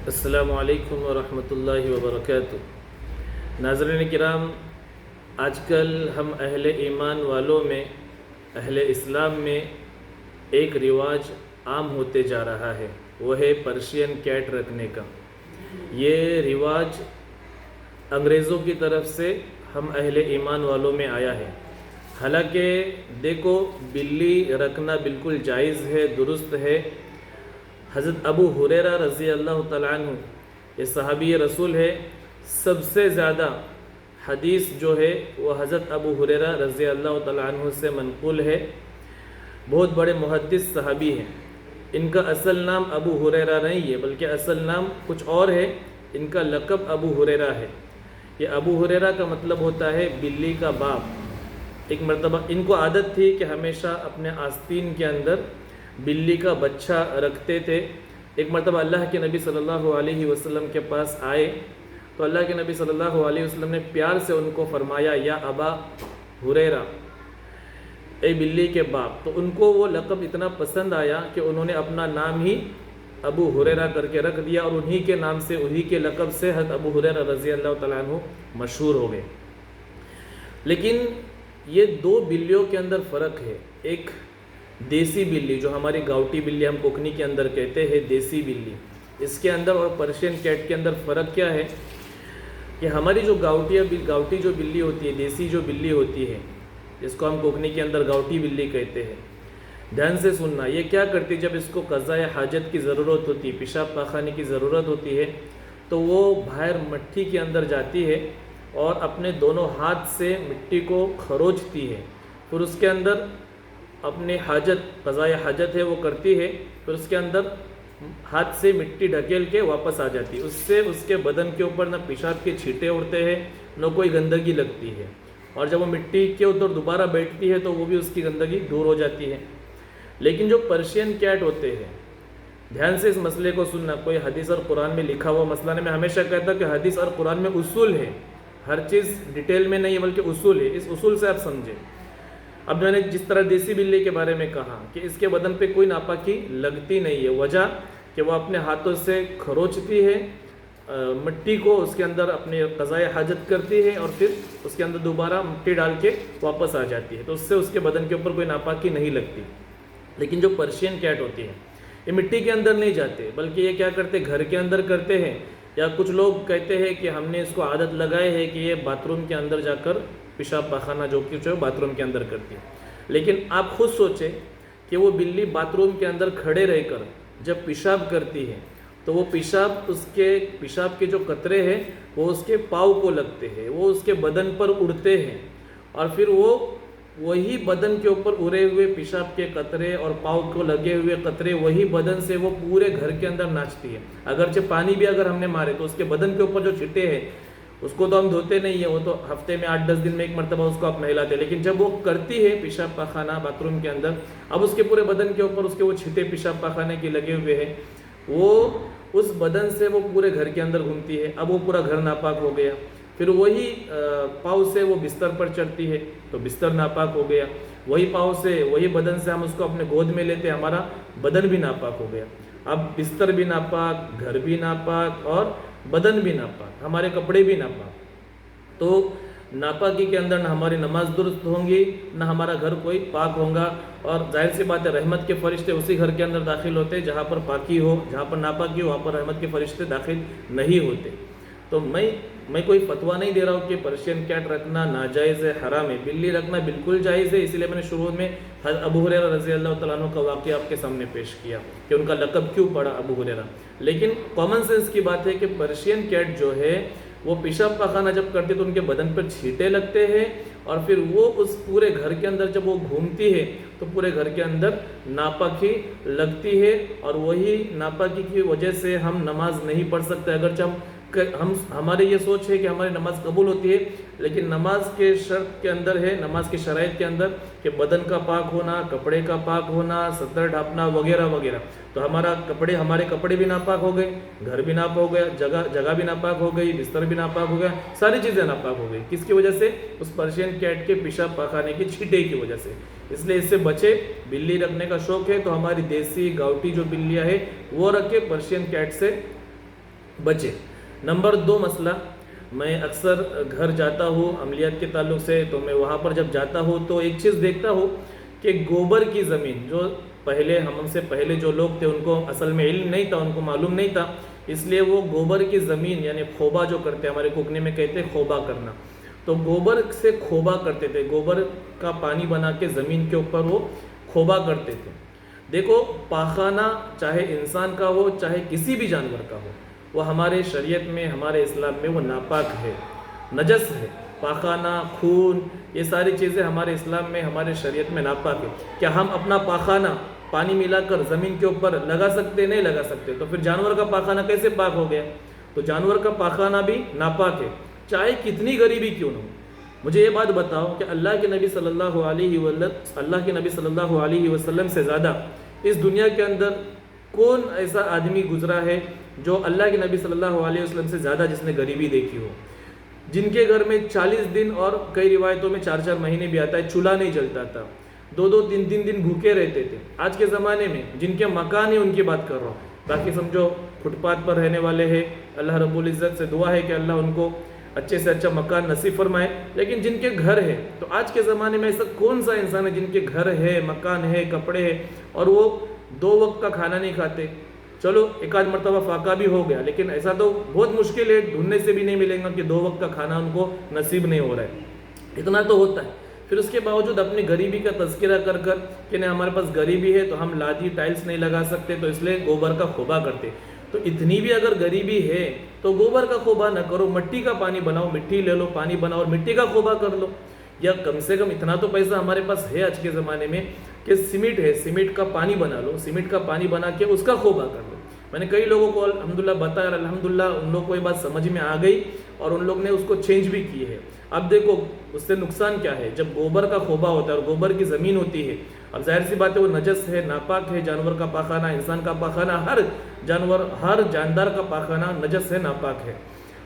السلام علیکم ورحمۃ اللہ وبرکاتہ۔ ناظرین کرام، آج کل ہم اہل ایمان والوں میں، اہل اسلام میں ایک رواج عام ہوتے جا رہا ہے، وہ ہے پرشین کیٹ رکھنے کا۔ یہ رواج انگریزوں کی طرف سے ہم اہل ایمان والوں میں آیا ہے۔ حالانکہ دیکھو، بلی رکھنا بالکل جائز ہے، درست ہے۔ حضرت ابو ہریرہ رضی اللہ تعالیٰ عنہ، یہ صحابی رسول ہے، سب سے زیادہ حدیث جو ہے وہ حضرت ابو ہریرہ رضی اللہ تعالیٰ عنہ سے منقول ہے۔ بہت بڑے محدث صحابی ہیں۔ ان کا اصل نام ابو ہریرہ نہیں ہے، بلکہ اصل نام کچھ اور ہے۔ ان کا لقب ابو ہریرہ ہے۔ یہ ابو ہریرہ کا مطلب ہوتا ہے بلی کا باپ۔ ایک مرتبہ ان کو عادت تھی کہ ہمیشہ اپنے آستین کے اندر بلی کا بچہ رکھتے تھے۔ ایک مرتبہ اللہ کے نبی صلی اللہ علیہ وسلم کے پاس آئے تو اللہ کے نبی صلی اللہ علیہ وسلم نے پیار سے ان کو فرمایا، یا ابا ہریرہ، اے بلی کے باپ۔ تو ان کو وہ لقب اتنا پسند آیا کہ انہوں نے اپنا نام ہی ابو ہریرہ کر کے رکھ دیا، اور انہی کے نام سے، انہی کے لقب سے حضرت ابو ہریرہ رضی اللہ تعالیٰ عنہ مشہور ہو گئے۔ لیکن یہ دو بلیوں کے اندر فرق ہے۔ ایک دیسی بلی، جو ہماری گاؤٹی بلی ہم کوکنی کے اندر کہتے ہیں، دیسی بلی، اس کے اندر اور پرشین کیٹ کے اندر فرق کیا ہے کہ ہماری جو گاؤٹی جو بلی ہوتی ہے، دیسی جو بلی ہوتی ہے، جس کو ہم کوکنی کے اندر گاؤٹی بلی کہتے ہیں، دھیان سے سننا، یہ کیا کرتی، جب اس کو قضاء حاجت کی ضرورت ہوتی ہے، پیشاب پاخانے کی ضرورت ہوتی ہے، تو وہ باہر مٹی کے اندر جاتی ہے اور اپنے دونوں ہاتھ سے مٹی کو کھروچتی ہے، پھر اس کے اندر اپنے قضاء حاجت ہے وہ کرتی ہے، پھر اس کے اندر ہاتھ سے مٹی ڈھکیل کے واپس آ جاتی ہے۔ اس سے اس کے بدن کے اوپر نہ پیشاب کے چھینٹے اڑتے ہیں، نہ کوئی گندگی لگتی ہے، اور جب وہ مٹی کے اوپر دوبارہ بیٹھتی ہے تو وہ بھی اس کی گندگی دور ہو جاتی ہے۔ لیکن جو پرشین کیٹ ہوتے ہیں، دھیان سے اس مسئلے کو سننا، کوئی حدیث اور قرآن میں لکھا ہوا مسئلہ نہیں۔ میں ہمیشہ کہتا کہ حدیث اور قرآن میں اصول ہے، ہر چیز ڈیٹیل میں نہیں ہے، بلکہ اصول ہے۔ اس اصول سے آپ سمجھیں۔ اب میں نے جس طرح دیسی بلی کے بارے میں کہا کہ اس کے بدن پہ کوئی ناپاکی لگتی نہیں ہے، وجہ کہ وہ اپنے ہاتھوں سے کھروچتی ہے مٹی کو، اس کے اندر اپنے قضاء حاجت کرتی ہے، اور پھر اس کے اندر دوبارہ مٹی ڈال کے واپس آ جاتی ہے، تو اس سے اس کے بدن کے اوپر کوئی ناپاکی نہیں لگتی۔ لیکن جو پرشین کیٹ ہوتی ہے، یہ مٹی کے اندر نہیں جاتے، بلکہ یہ کیا کرتے، گھر کے اندر کرتے ہیں، یا کچھ لوگ کہتے ہیں کہ ہم نے اس کو عادت لگائے ہے کہ یہ باتھ روم کے اندر جا کر پیشاب پاخانہ جو کچھ ہے باتھ روم کے اندر کرتی ہے۔ لیکن آپ خود سوچیں کہ وہ بلی باتھ روم کے اندر کھڑے رہ کر جب پیشاب کرتی ہے تو وہ پیشاب کے جو قطرے ہیں وہ اس کے پاؤں کو لگتے ہیں، وہ اس کے بدن پر اڑتے ہیں، اور پھر وہی بدن کے اوپر اڑے ہوئے پیشاب کے قطرے اور پاؤں کو لگے ہوئے قطرے، وہی بدن سے وہ پورے گھر کے اندر ناچتی ہے۔ اگرچہ پانی بھی اگر ہم نے مارے تو اس کے بدن کے اوپر جو چھٹے ہیں اس کو تو ہم دھوتے نہیں ہیں، وہ تو ہفتے میں 8-10 دن میں ایک مرتبہ اس کو آپ نہلاتے، لیکن جب وہ کرتی ہے پیشاب پاخانہ باتھ روم کے اندر، اب اس کے پورے بدن کے اوپر اس کے وہ چھٹے پیشاب پاخانے کے لگے ہوئے ہیں، وہ اس بدن سے وہ پورے گھر کے اندر گھومتی ہے۔ اب وہ پورا گھر ناپاک ہو گیا، پھر وہی پاؤں سے وہ بستر پر چڑھتی ہے تو بستر ناپاک ہو گیا، وہی پاؤں سے، وہی بدن سے ہم اس کو اپنے گود میں لیتے، ہمارا بدن بھی ناپاک ہو گیا۔ اب بستر بھی ناپاک، گھر بھی ناپاک، اور بدن بھی ناپاک، ہمارے کپڑے بھی ناپاک۔ تو ناپاکی کے اندر نہ ہماری نماز درست ہوں گی، نہ ہمارا گھر کوئی پاک ہوگا، اور ظاہر سی بات ہے رحمت کے فرشتے اسی گھر کے اندر داخل ہوتے جہاں پر پاکی ہو، جہاں پر ناپاکی ہو وہاں پر رحمت کے فرشتے داخل نہیں ہوتے۔ تو میں کوئی فتویٰ نہیں دے رہا ہوں کہ پرشین کیٹ رکھنا ناجائز ہے، حرام ہے۔ بلی رکھنا بالکل جائز ہے، اسی لیے میں نے شروع میں حضرت ابو ہریرہ رضی اللہ تعالیٰ عنہ کا واقعہ آپ کے سامنے پیش کیا کہ ان کا لقب کیوں پڑا ابو ہریرہ۔ لیکن کامن سینس کی بات ہے کہ پرشین کیٹ جو ہے وہ پیشاب پاخانہ جب کرتی تو ان کے بدن پر چھینٹے لگتے ہیں، اور پھر وہ اس پورے گھر کے اندر جب وہ گھومتی ہے تو پورے گھر کے اندر ناپاکی لگتی ہے، اور وہی ناپاکی کی وجہ سے ہم نماز نہیں پڑھ سکتے۔ اگرچہ ہمارے یہ سوچ ہے کہ ہماری نماز قبول ہوتی ہے، لیکن نماز کے شرط کے اندر ہے، نماز کے شرائط کے اندر کہ بدن کا پاک ہونا، کپڑے کا پاک ہونا، سطر ڈھانپنا وغیرہ وغیرہ۔ تو ہمارے کپڑے بھی ناپاک ہو گئے، گھر بھی ناپاک ہو گیا، جگہ بھی ناپاک ہو گئی، بستر بھی ناپاک ہو گیا، ساری چیزیں ناپاک ہو گئی۔ کس کی وجہ سے؟ اس پرشین کیٹ کے پیشاب پاخانے کی چھینٹے کی وجہ سے۔ اس لیے اس سے بچے۔ بلی رکھنے کا شوق ہے تو ہماری دیسی گاؤٹی جو بلیاں ہے وہ رکھے، پرشین کیٹ سے بچے۔ نمبر 2 مسئلہ، میں اکثر گھر جاتا ہوں عملیات کے تعلق سے، تو میں وہاں پر جب جاتا ہوں تو ایک چیز دیکھتا ہوں کہ گوبر کی زمین، جو پہلے ہم سے پہلے جو لوگ تھے ان کو اصل میں علم نہیں تھا، ان کو معلوم نہیں تھا، اس لیے وہ گوبر کی زمین یعنی کھوبا جو کرتے ہیں، ہمارے کوکنی میں کہتے ہیں کھوبا کرنا، تو گوبر سے کھوبا کرتے تھے، گوبر کا پانی بنا کے زمین کے اوپر وہ کھوبا کرتے تھے۔ دیکھو پاخانہ چاہے انسان کا ہو چاہے کسی بھی جانور کا ہو، وہ ہمارے شریعت میں ہمارے اسلام میں وہ ناپاک ہے، نجس ہے۔ پاخانہ، خون، یہ ساری چیزیں ہمارے اسلام میں ہمارے شریعت میں ناپاک ہے۔ کیا ہم اپنا پاخانہ پانی ملا کر زمین کے اوپر لگا سکتے؟ نہیں لگا سکتے، تو پھر جانور کا پاخانہ کیسے پاک ہو گیا؟ تو جانور کا پاخانہ بھی ناپاک ہے، چاہے کتنی غریبی کیوں نہ ہو۔ مجھے یہ بات بتاؤ کہ اللہ کے نبی صلی اللہ علیہ وسلم سے زیادہ اس دنیا کے اندر کون ایسا آدمی گزرا ہے جو اللہ کے نبی صلی اللہ علیہ وسلم سے زیادہ جس نے غریبی دیکھی ہو، جن کے گھر میں 40 دن اور کئی روایتوں میں 4 مہینے بھی آتا ہے چولہا نہیں جلتا تھا، 2 3 دن بھوکے رہتے تھے۔ آج کے زمانے میں جن کے مکان ہیں ان کی بات کر رہا ہوں، باقی سمجھو فٹ پاتھ پر رہنے والے ہیں، اللہ رب العزت سے دعا ہے کہ اللہ ان کو اچھے سے اچھا مکان نصیب فرمائے، لیکن جن کے گھر ہے، تو آج کے زمانے میں ایسا کون سا انسان ہے جن کے گھر ہے، مکان ہے، کپڑے ہے، اور وہ 2 وقت کا کھانا نہیں کھاتے؟ چلو ایک آدھ مرتبہ فاقہ بھی ہو گیا، لیکن ایسا تو بہت مشکل ہے، ڈھونڈنے سے بھی نہیں ملے گا کہ 2 وقت کا کھانا ان کو نصیب نہیں ہو رہا ہے۔ اتنا تو ہوتا ہے، پھر اس کے باوجود اپنی غریبی کا تذکرہ کر کہ نہیں ہمارے پاس غریبی ہے تو ہم لادی ٹائلز نہیں لگا سکتے، تو اس لیے گوبر کا کھوبا کرتے۔ تو اتنی بھی اگر غریبی ہے تو گوبر کا کھوبا نہ کرو، مٹی کا پانی بناؤ، مٹی لے لو، پانی بناؤ اور مٹی کا کھوبا کر لو، یا کم سے کم اتنا تو پیسہ ہمارے پاس ہے آج کے زمانے میں کہ سیمنٹ ہے، سیمنٹ کا پانی بنا لو، سیمنٹ کا پانی بنا کے اس کا کھوبا کر لو۔ میں نے کئی لوگوں کو الحمدللہ بتایا، الحمدللہ ان لوگوں کو یہ بات سمجھ میں آ گئی اور ان لوگ نے اس کو چینج بھی کی ہے۔ اب دیکھو اس سے نقصان کیا ہے، جب گوبر کا کھوبا ہوتا ہے اور گوبر کی زمین ہوتی ہے، اب ظاہر سی بات ہے وہ نجس ہے، ناپاک ہے، جانور کا پاخانہ، انسان کا پاخانہ، ہر جانور ہر جاندار کا پاخانہ نجس ہے، ناپاک ہے۔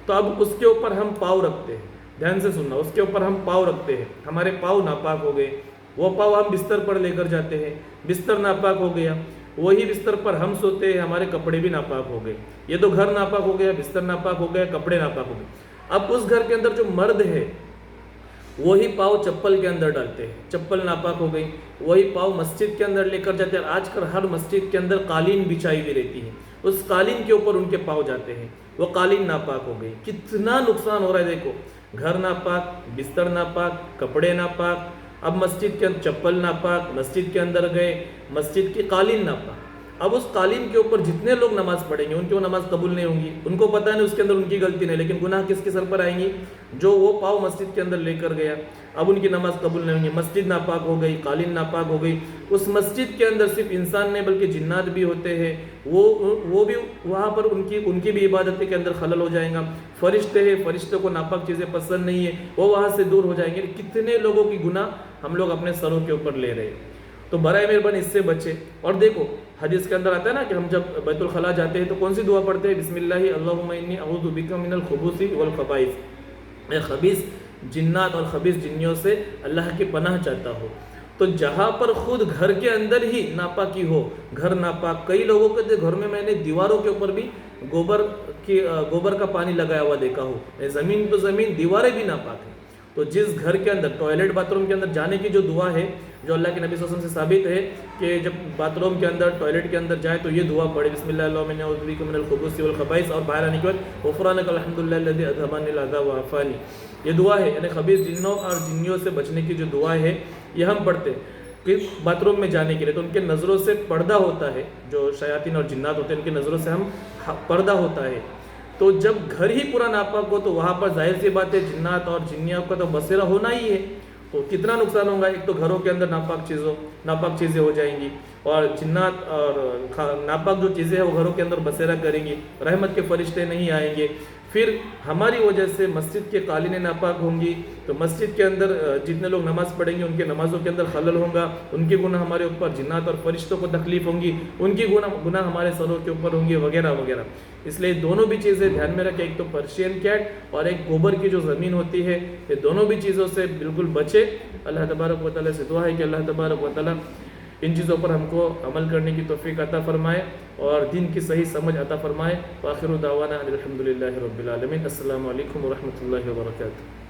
تو اب اس کے اوپر ہم پاؤں رکھتے ہیں، دھیان سے سننا، اس کے اوپر ہم پاؤں رکھتے ہیں، ہمارے پاؤں ناپاک ہو گئے، وہ پاؤں ہم بستر پر لے کر جاتے ہیں، بستر ناپاک ہو گیا، وہی بستر پر ہم سوتے ہیں، ہمارے کپڑے بھی ناپاک ہو گئے۔ یہ تو گھر ناپاک ہو گیا، بستر ناپاک ہو گیا، کپڑے ناپاک ہو گئے۔ اب اس گھر کے اندر جو مرد ہے وہی پاؤں چپل کے اندر ڈالتے ہیں، چپل ناپاک ہو گئی، وہی پاؤں مسجد کے اندر لے کر جاتے ہیں۔ آج کل ہر مسجد کے اندر قالین بچھائی ہوئی رہتی ہے، اس قالین کے اوپر ان کے پاؤں جاتے ہیں، وہ قالین ناپاک ہو گئی۔ کتنا نقصان ہو رہا ہے دیکھو، گھر ناپاک، بستر ناپاک، کپڑے ناپاک، اب مسجد کے اندر چپل ناپاک، مسجد کے اندر گئے، مسجد کی قالین ناپاک۔ اب اس قالین کے اوپر جتنے لوگ نماز پڑھیں گے ان کی وہ نماز قبول نہیں ہوں گی، ان کو پتہ نہیں اس کے اندر ان کی غلطی نہیں، لیکن گناہ کس کے سر پر آئیں گی؟ جو وہ پاؤں مسجد کے اندر لے کر گیا، اب ان کی نماز قبول نہیں ہوں گی، مسجد ناپاک ہو گئی، قالین ناپاک ہو گئی۔ اس مسجد کے اندر صرف انسان نہیں بلکہ جنات بھی ہوتے ہیں، وہ بھی وہاں پر ان کی بھی عبادت کے اندر خلل ہو جائے گا۔ فرشتے ہیں، فرشتوں کو ناپاک چیزیں پسند نہیں ہے، وہ وہاں سے دور ہو جائیں گے۔ کتنے لوگوں کی گناہ ہم لوگ اپنے سروں کے اوپر لے رہے ہیں، تو برائے مہربانی اس سے بچے۔ اور دیکھو حدیث کے اندر آتا ہے نا کہ ہم جب بیت الخلاء جاتے ہیں تو کون سی دعا پڑھتے ہیں؟ بسم اللہ اللہم انی اعوذ بک من الخبث والخبائث، میں خبیث جنات اور خبیث جنیوں سے اللہ کی پناہ چاہتا ہوں۔ تو جہاں پر خود گھر کے اندر ہی ناپاکی ہو، گھر ناپاک، کئی لوگوں کے گھر میں نے دیواروں کے اوپر بھی گوبر کا پانی لگایا ہوا دیکھا ہو، زمین تو زمین، دیواریں بھی ناپاک ہیں۔ تو جس گھر کے اندر ٹوائلٹ باتھ روم کے اندر جانے کی جو دعا ہے، جو اللہ کے نبی صلی اللہ علیہ وسلم سے ثابت ہے کہ جب باتھ روم کے اندر ٹوائلٹ کے اندر جائے تو یہ دعا پڑھے، بسم اللہ اللہم انی اعوذ بک من الخبث والخبائث، اور باہر آنے کے بعد غفرانک الحمدللہ الذی اذھب عنی العذا وعافانی، یہ دعا ہے، یعنی خبیث جنوں اور جنیوں سے بچنے کی جو دعا ہے یہ ہم پڑھتے ہیں کہ باتھ روم میں جانے کے لیے۔ تو ان کے نظروں سے پردہ ہوتا ہے، جو شیاطین اور جنات ہوتے ہیں ان کی نظروں سے ہم پردہ ہوتا ہے۔ تو جب گھر ہی پورا ناپاک ہو تو وہاں پر ظاہر سی بات ہے جنات اور جنیوں کا تو بسیرا ہونا ہی ہے، تو کتنا نقصان ہوگا۔ ایک تو گھروں کے اندر ناپاک چیزیں ہو جائیں گی، اور جنات اور ناپاک جو چیزیں ہیں وہ گھروں کے اندر بسیرا کریں گی، رحمت کے فرشتے نہیں آئیں گے، پھر ہماری وجہ سے مسجد کے قالینیں ناپاک ہوں گی، تو مسجد کے اندر جتنے لوگ نماز پڑھیں گے ان کے نمازوں کے اندر خلل ہوگا، ان کی گناہ ہمارے اوپر، جنات اور فرشتوں کو تکلیف ہوں گی، ان کی گناہ ہمارے سروں کے اوپر ہوں گی، وغیرہ وغیرہ۔ اس لیے دونوں بھی چیزیں دھیان میں رکھیں، ایک تو پرشین کیٹ اور ایک گوبر کی جو زمین ہوتی ہے، یہ دونوں بھی چیزوں سے بالکل بچے۔ اللہ تبارک و تعالیٰ سے دعا ہے کہ اللہ تبارک و تعالیٰ ان چیزوں پر ہم کو عمل کرنے کی توفیق عطا فرمائے اور دین کی صحیح سمجھ عطا فرمائے. وآخر دعوانا الحمدللہ رب العالمین. السلام علیکم ورحمۃ اللہ وبرکاتہ.